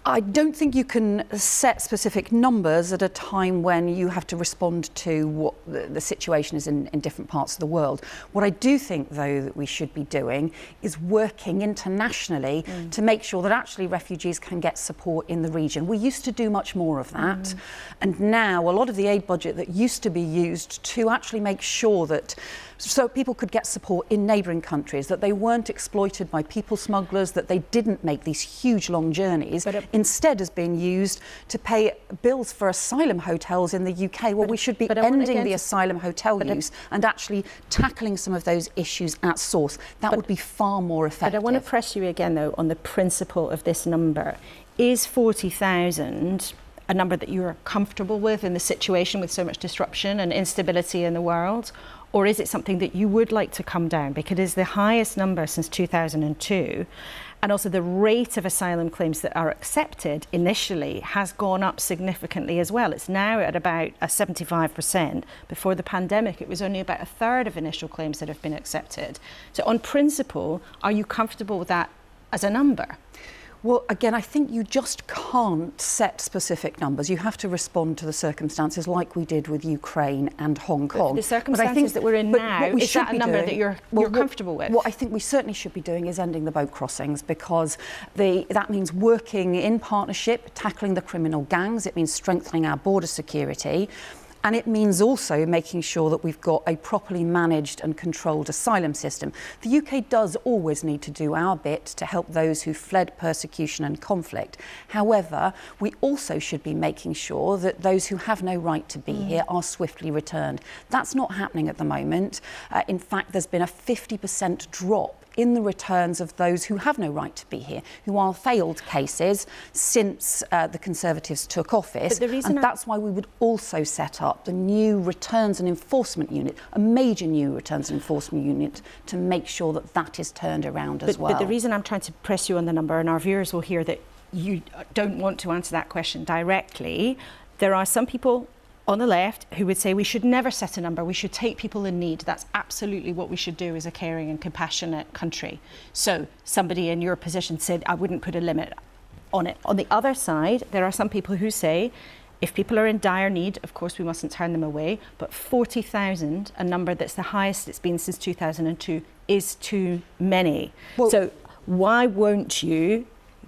I don't think you can set specific numbers at a time when you have to respond to what the situation is in different parts of the world. What I do think, though, that we should be doing is working internationally to make sure that actually refugees can get support in the region. We used to do much more of that. And now a lot of the aid budget that used to be used to actually make sure that so people could get support in neighbouring countries, that they weren't exploited by people smugglers, that they didn't make these huge long journeys, instead is being used to pay bills for asylum hotels in the UK. Well, we should be ending the asylum hotel use and actually tackling some of those issues at source. That would be far more effective. But I want to press you again, though, on the principle of this number. Is 40,000 a number that you're comfortable with in the situation with so much disruption and instability in the world? Or is it something that you would like to come down? Because it is the highest number since 2002. And also the rate of asylum claims that are accepted initially has gone up significantly as well. It's now at about 75%. Before the pandemic, it was only about a third of initial claims that have been accepted. So on principle, are you comfortable with that as a number? Well, again, I think you just can't set specific numbers. You have to respond to the circumstances like we did with Ukraine and Hong Kong. But the circumstances that we're in now, is that a number that you're comfortable with? What I think we certainly should be doing is ending the boat crossings, because that means working in partnership, tackling the criminal gangs. It means strengthening our border security. And it means also making sure that we've got a properly managed and controlled asylum system. The UK does always need to do our bit to help those who fled persecution and conflict. However, we also should be making sure that those who have no right to be here are swiftly returned. That's not happening at the moment. In fact, there's been a 50% drop in the returns of those who have no right to be here, who are failed cases since the Conservatives took office. And that's why we would also set up the new Returns and Enforcement Unit, a major new Returns and Enforcement Unit, to make sure that that is turned around as well. But the reason I'm trying to press you on the number, and our viewers will hear that you don't want to answer that question directly, there are some people on the left who would say we should never set a number, we should take people in need. That's absolutely what we should do as a caring and compassionate country. So somebody in your position said I wouldn't put a limit on it. On the other side, there are some people who say if people are in dire need, of course we mustn't turn them away, but 40,000, a number that's the highest it's been since 2002, is too many. Well, so why won't you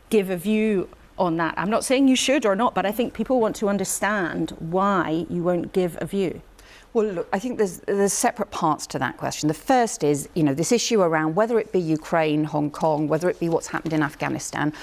give a view on that? I'm not saying you should or not, but I think people want to understand why you won't give a view. Well, look, I think there's separate parts to that question. The first is, this issue around whether it be Ukraine, Hong Kong, whether it be what's happened in Afghanistan.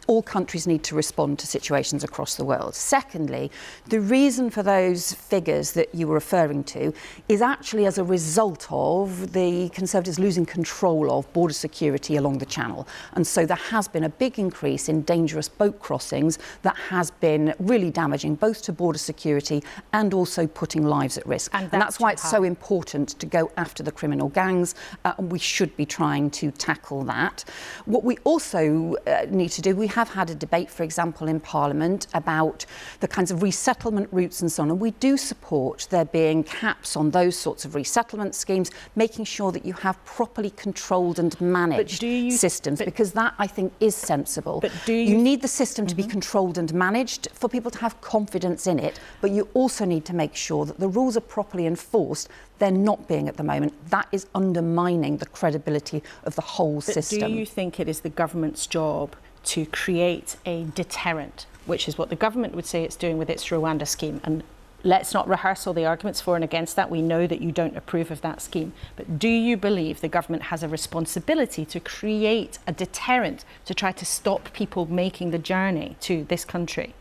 All countries need to respond to situations across the world. Secondly, the reason for those figures that you were referring to is actually as a result of the Conservatives losing control of border security along the Channel. And so there has been a big increase in dangerous boat crossings that has been really damaging both to border security and also putting lives at risk. And that's why it's so important to go after the criminal gangs, and we should be trying to tackle that. What we also need to do, we have had a debate, for example, in Parliament about the kinds of resettlement routes and so on, and we do support there being caps on those sorts of resettlement schemes, making sure that you have properly controlled and managed systems, because that, I think, is sensible. But you need the system to be controlled and managed for people to have confidence in it, but you also need to make sure that the rules are properly enforced. They're not being at the moment. That is undermining the credibility of the whole system. Do you think it is the government's job to create a deterrent, which is what the government would say it's doing with its Rwanda scheme? And let's not rehearse all the arguments for and against that. We know that you don't approve of that scheme. But do you believe the government has a responsibility to create a deterrent to try to stop people making the journey to this country?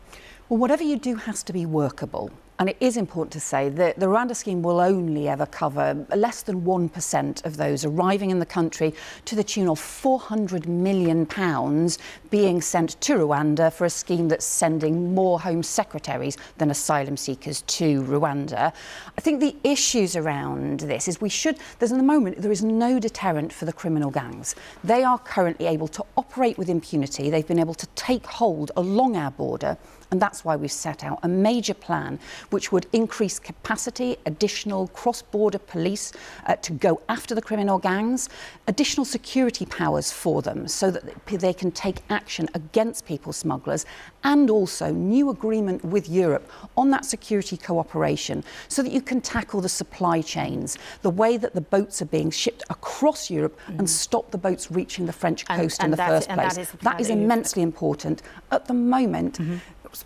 Well, whatever you do has to be workable. And it is important to say that the Rwanda scheme will only ever cover less than 1% of those arriving in the country, to the tune of £400 million being sent to Rwanda for a scheme that's sending more Home Secretaries than asylum seekers to Rwanda. I think the issues around this is there's in the moment, there is no deterrent for the criminal gangs. They are currently able to operate with impunity. They've been able to take hold along our border. And that's why we've set out a major plan which would increase capacity, additional cross-border police to go after the criminal gangs, additional security powers for them so that they can take action against people smugglers, and also new agreement with Europe on that security cooperation so that you can tackle the supply chains, the way that the boats are being shipped across Europe and stop the boats reaching the French coast in the first place. That is immensely important. At the moment,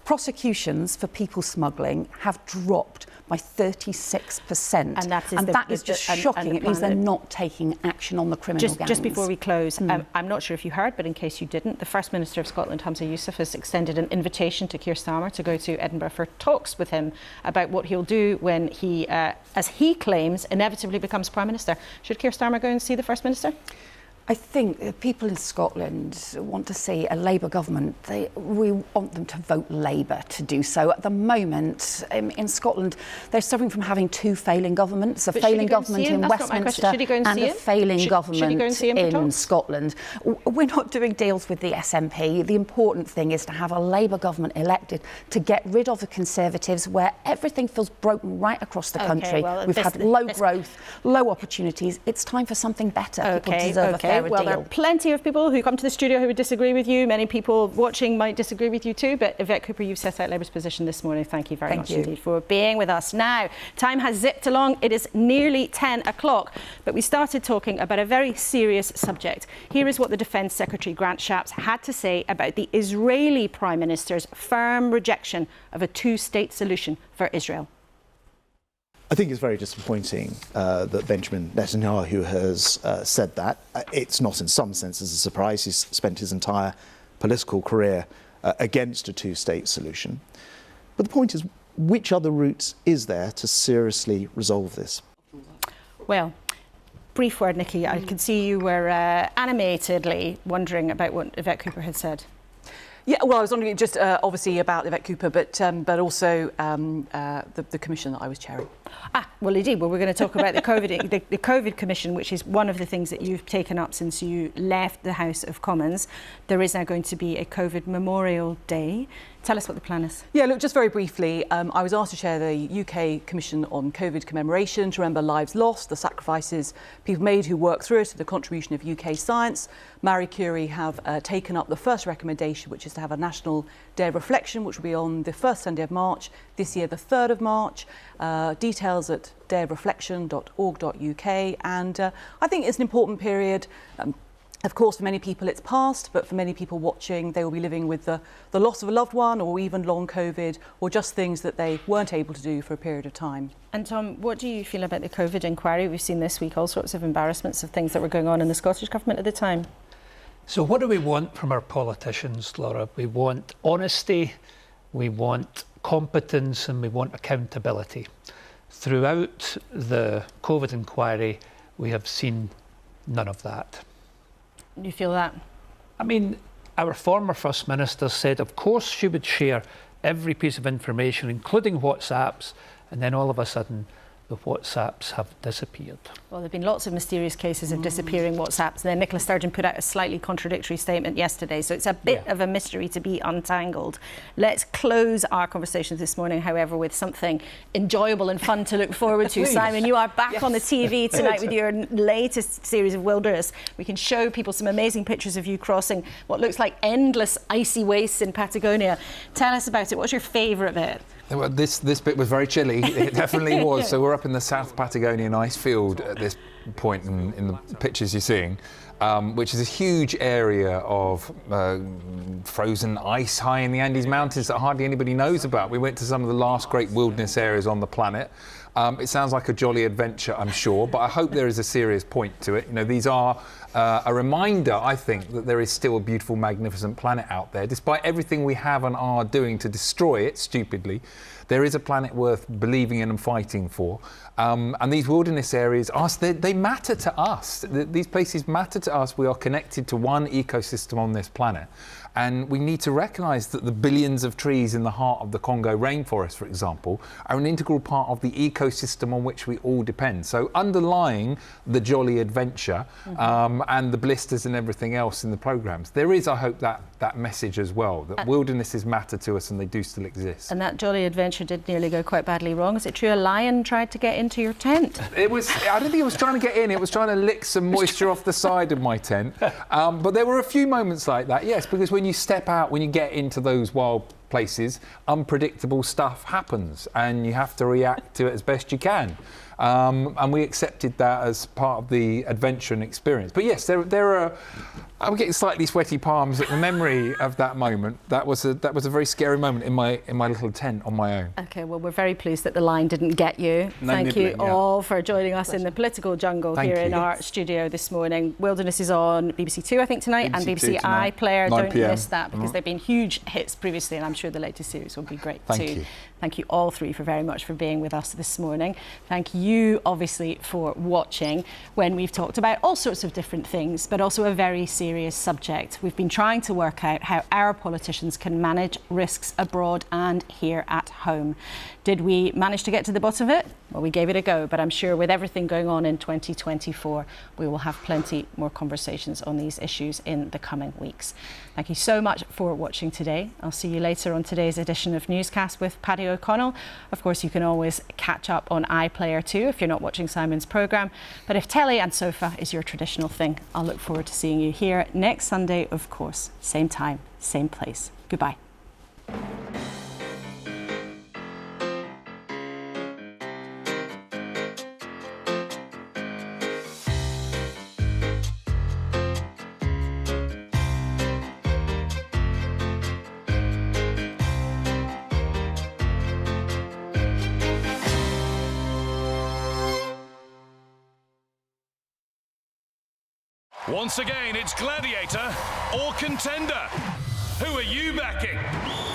prosecutions for people smuggling have dropped by 36%. And that is just shocking. It means they're not taking action on the criminal gangs. Just before we close, I'm not sure if you heard, but in case you didn't, the First Minister of Scotland, Humza Yousaf, has extended an invitation to Keir Starmer to go to Edinburgh for talks with him about what he'll do when he, as he claims, inevitably becomes Prime Minister. Should Keir Starmer go and see the First Minister? I think people in Scotland want to see a Labour government. We want them to vote Labour to do so. At the moment, in Scotland, they're suffering from having two failing governments, a failing government in Westminster and a failing government in Scotland. We're not doing deals with the SNP. The important thing is to have a Labour government elected to get rid of the Conservatives, where everything feels broken right across the country. We've had low growth, low opportunities. It's time for something better. People deserve a fair they're a well, there deal. are plenty of people who come to the studio who would disagree with you. Many people watching might disagree with you too. But Yvette Cooper, you've set out Labour's position this morning. Thank you very much indeed for being with us. Now, time has zipped along. It is nearly 10 o'clock. But we started talking about a very serious subject. Here is what the Defence Secretary Grant Shapps had to say about the Israeli Prime Minister's firm rejection of a two-state solution for Israel. I think it's very disappointing that Benjamin Netanyahu has said that. It's not in some senses a surprise. He's spent his entire political career against a two-state solution. But the point is, which other route is there to seriously resolve this? Well, brief word, Nikki. I can see you were animatedly wondering about what Yvette Cooper had said. Yeah, well, I was wondering just obviously about Yvette Cooper, but also the commission that I was chairing. Well, indeed. Well, we're going to talk about the COVID Commission, which is one of the things that you've taken up since you left the House of Commons. There is now going to be a COVID Memorial Day. Tell us what the plan is. Yeah, look, just very briefly, I was asked to chair the UK Commission on COVID commemoration to remember lives lost, the sacrifices people made who worked through it, the contribution of UK science. Marie Curie have taken up the first recommendation, which is to have a National Day of Reflection, which will be on the first Sunday of March, this year the 3rd of March. Details at dayofreflection.org.uk. And I think it's an important period. Of course, for many people it's past, but for many people watching, they will be living with the loss of a loved one, or even long COVID, or just things that they weren't able to do for a period of time. And Tom, what do you feel about the COVID inquiry? We've seen this week all sorts of embarrassments of things that were going on in the Scottish Government at the time. So what do we want from our politicians, Laura? We want honesty, we want competence, and we want accountability. Throughout the COVID inquiry, we have seen none of that. You feel that? I mean, our former First Minister said, of course, she would share every piece of information, including WhatsApps, and then all of a sudden, the WhatsApps have disappeared. Well, there have been lots of mysterious cases of disappearing WhatsApps. And then Nicola Sturgeon put out a slightly contradictory statement yesterday. So it's a bit of a mystery to be untangled. Let's close our conversations this morning, however, with something enjoyable and fun to look forward to. Simon, you are back on the TV tonight with your latest series of Wilderness. We can show people some amazing pictures of you crossing what looks like endless icy wastes in Patagonia. Tell us about it. What's your favourite bit? Well, this bit was very chilly. It definitely was. So we're up in the South Patagonian ice field at this point in the pictures you're seeing, which is a huge area of frozen ice high in the Andes Mountains that hardly anybody knows about. We went to some of the last great wilderness areas on the planet. It sounds like a jolly adventure, I'm sure, but I hope there is a serious point to it. You know, these are a reminder, I think, that there is still a beautiful, magnificent planet out there. Despite everything we have and are doing to destroy it stupidly, there is a planet worth believing in and fighting for. And these wilderness areas, they matter to us. These places matter to us. We are connected to one ecosystem on this planet. And we need to recognise that the billions of trees in the heart of the Congo rainforest, for example, are an integral part of the ecosystem on which we all depend. So underlying the jolly adventure and the blisters and everything else in the programmes, there is, I hope, that message as well, that wildernesses matter to us and they do still exist. And that jolly adventure did nearly go quite badly wrong. Is it true a lion tried to get into your tent? I don't think it was trying to get in, it was trying to lick some moisture off the side of my tent. But there were a few moments like that, yes, because when you step out, when you get into those wild places, unpredictable stuff happens and you have to react to it as best you can. And we accepted that as part of the adventure and experience. But yes, there are. I'm getting slightly sweaty palms at the memory of that moment. That was a very scary moment in my little tent on my own. Okay, well, we're very pleased that the line didn't get you. Thank you all for joining us in the political jungle here in our studio this morning. Wilderness is on BBC Two, I think, tonight, and BBC iPlayer. Don't miss that, because they've been huge hits previously, and I'm sure the latest series will be great too. Thank you all three very much for being with us this morning. Thank you, obviously, for watching when we've talked about all sorts of different things, but also a very serious subject. We've been trying to work out how our politicians can manage risks abroad and here at home. Did we manage to get to the bottom of it? Well, we gave it a go, but I'm sure with everything going on in 2024, we will have plenty more conversations on these issues in the coming weeks. Thank you so much for watching today. I'll see you later on today's edition of Newscast with Paddy O'Connell. Of course, you can always catch up on iPlayer too if you're not watching Simon's programme. But if telly and sofa is your traditional thing, I'll look forward to seeing you here next Sunday, of course. Same time, same place. Goodbye. Once again, it's gladiator or contender. Who are you backing?